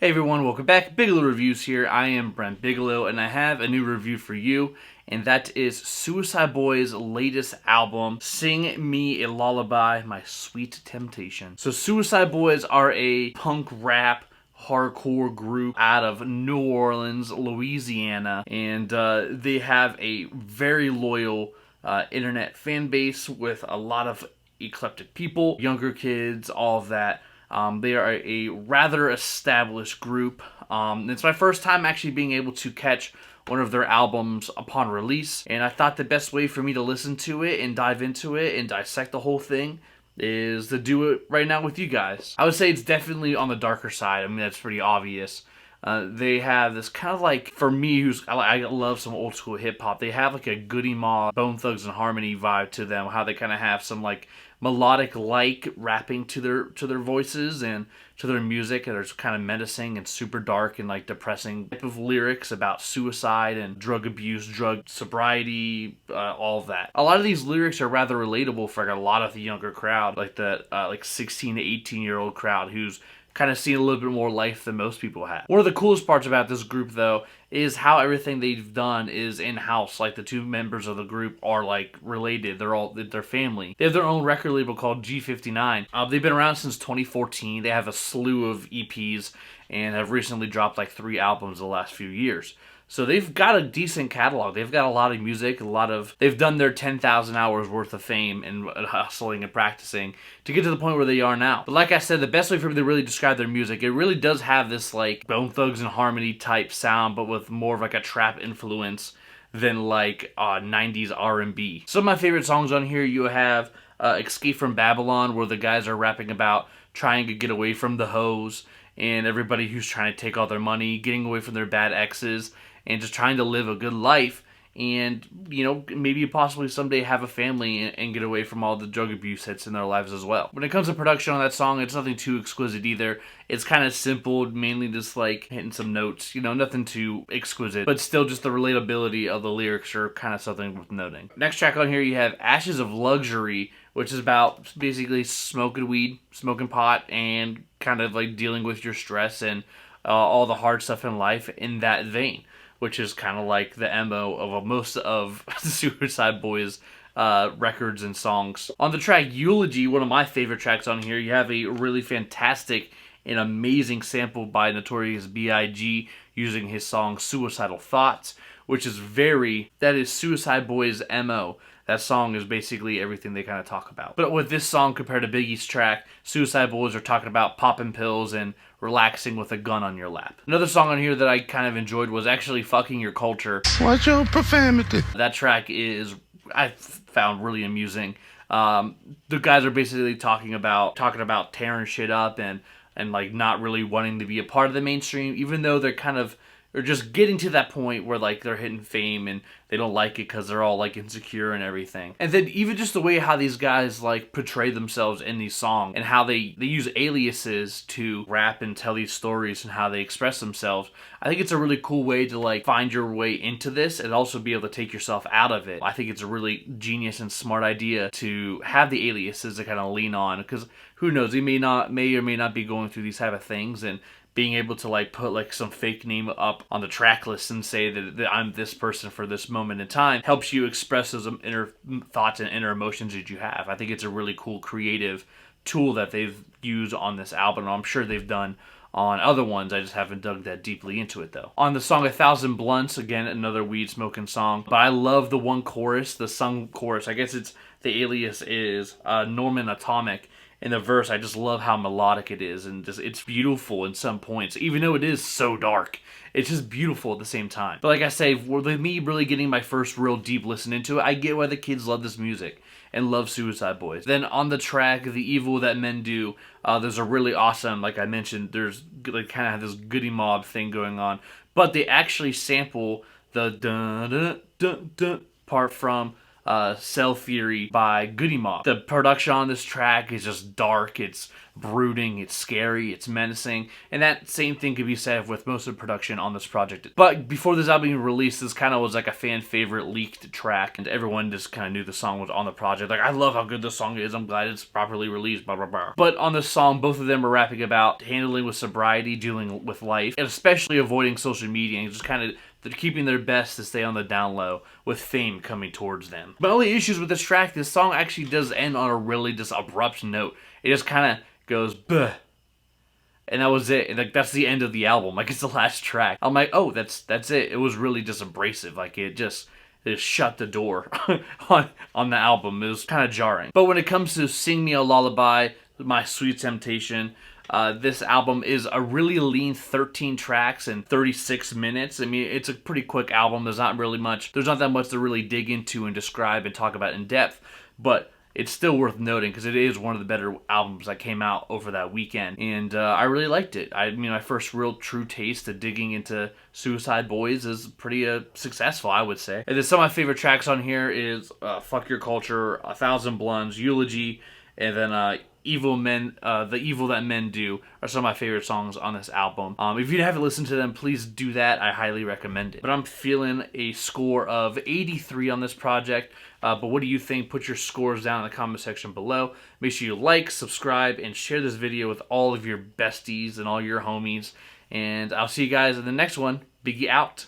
Hey everyone, welcome back. Bigelow Reviews here. I am Brent Bigelow, and I have a new review for you, and that is Suicide Boys' latest album, Sing Me a Lullaby, My Sweet Temptation. So Suicide Boys are a punk rap hardcore group out of New Orleans, Louisiana, and they have a very loyal internet fan base with a lot of eclectic people, younger kids, all of that. They are a rather established group. It's my first time actually being able to catch one of their albums upon release, and I thought the best way for me to listen to it and dive into it and dissect the whole thing is to do it right now with you guys. I would say it's definitely on the darker side. I mean, that's pretty obvious. They have this kind of like, for me, I love some old school hip hop. They have like a Goody Mob, Bone Thugs and Harmony vibe to them. How they kind of have some like melodic like rapping to their voices and to their music, and it's kind of menacing and super dark and like depressing type of lyrics about suicide and drug abuse, drug sobriety, all of that. A lot of these lyrics are rather relatable for like a lot of the younger crowd, like the like 16 to 18-year-old crowd who's kind of seen a little bit more life than most people have. One of the coolest parts about this group, though, is how everything they've done is in-house. Like, the two members of the group are, like, related. They're family. They have their own record label called G59. They've been around since 2014. They have a slew of EPs and have recently dropped, like, 3 albums the last few years. So they've got a decent catalog. They've got a lot of music, they've done their 10,000 hours worth of fame and hustling and practicing to get to the point where they are now. But like I said, the best way for me to really describe their music, it really does have this like Bone Thugs and Harmony type sound, but with more of like a trap influence than like 90s R&B. Some of my favorite songs on here, you have Escape from Babylon, where the guys are rapping about trying to get away from the hoes and everybody who's trying to take all their money, getting away from their bad exes, and just trying to live a good life and, you know, maybe possibly someday have a family and get away from all the drug abuse hits in their lives as well. When it comes to production on that song, it's nothing too exquisite either. It's kind of simple, mainly just like hitting some notes, you know, nothing too exquisite, but still just the relatability of the lyrics are kind of something worth noting. Next track on here, you have Ashes of Luxury, which is about basically smoking weed, smoking pot, and kind of like dealing with your stress and all the hard stuff in life in that vein, which is kind of like the MO of most of Suicide Boys records and songs. On the track Eulogy, one of my favorite tracks on here, you have a really fantastic and amazing sample by Notorious B.I.G. using his song Suicidal Thoughts, which is that is Suicide Boys' MO. That song is basically everything they kind of talk about. But with this song compared to Biggie's track, Suicide Boys are talking about popping pills and relaxing with a gun on your lap. Another song on here that I kind of enjoyed was actually Fucking Your Culture. Watch your profanity. That track I found really amusing. The guys are basically talking about tearing shit up and like not really wanting to be a part of the mainstream, even though they're kind of, or just getting to that point where like they're hitting fame and they don't like it because they're all like insecure and everything. And then even just the way how these guys like portray themselves in these songs and how they use aliases to rap and tell these stories and how they express themselves. I think it's a really cool way to like find your way into this and also be able to take yourself out of it. I think it's a really genius and smart idea to have the aliases to kind of lean on, because who knows, they may or may not be going through these type of things, and being able to like put like some fake name up on the track list and say that I'm this person for this moment in time helps you express those inner thoughts and inner emotions that you have. I think it's a really cool creative tool that they've used on this album. I'm sure they've done on other ones. I just haven't dug that deeply into it though. On the song 1,000 Blunts, again, another weed smoking song, but I love the one chorus, the sung chorus. I guess the alias is Norman Atomic. In the verse, I just love how melodic it is, and just it's beautiful in some points, even though it is so dark. It's just beautiful at the same time. But like I say, with me really getting my first real deep listen into it, I get why the kids love this music and love Suicide Boys. Then on the track, The Evil That Men Do, there's a really awesome, like I mentioned, there's like kind of have this Goody Mob thing going on, but they actually sample the dun dun dun dun part from Cell Theory by Goody Mob. The production on this track is just dark, it's brooding, it's scary, it's menacing, and that same thing could be said with most of the production on this project. But before this album even released, this kind of was like a fan favorite leaked track, and everyone just kind of knew the song was on the project. Like, I love how good this song is, I'm glad it's properly released, blah blah blah. But on this song, both of them are rapping about handling with sobriety, dealing with life, and especially avoiding social media, and just kind of they're keeping their best to stay on the down low with fame coming towards them. My only issues with this track, this song actually does end on a really just abrupt note. It just kind of goes, "Buh," and that was it. And like, that's the end of the album. Like, it's the last track. I'm like, oh, that's it. It was really just abrasive. Like, it shut the door on the album. It was kind of jarring. But when it comes to Sing Me a Lullaby, My Sweet Temptation, this album is a really lean 13 tracks and 36 minutes. I mean, it's a pretty quick album. There's not that much to really dig into and describe and talk about in depth, but it's still worth noting because it is one of the better albums that came out over that weekend, and I really liked it. I mean, my first real true taste of digging into Suicide Boys is pretty successful, I would say. And then some of my favorite tracks on here is Fuck Your Culture, 1,000 Blunts, Eulogy, and then Evil Men, The Evil That Men Do are some of my favorite songs on this album. If you haven't listened to them, please do that. I highly recommend it. But I'm feeling a score of 83 on this project. But what do you think? Put your scores down in the comment section below. Make sure you like, subscribe, and share this video with all of your besties and all your homies. And I'll see you guys in the next one. Biggie out.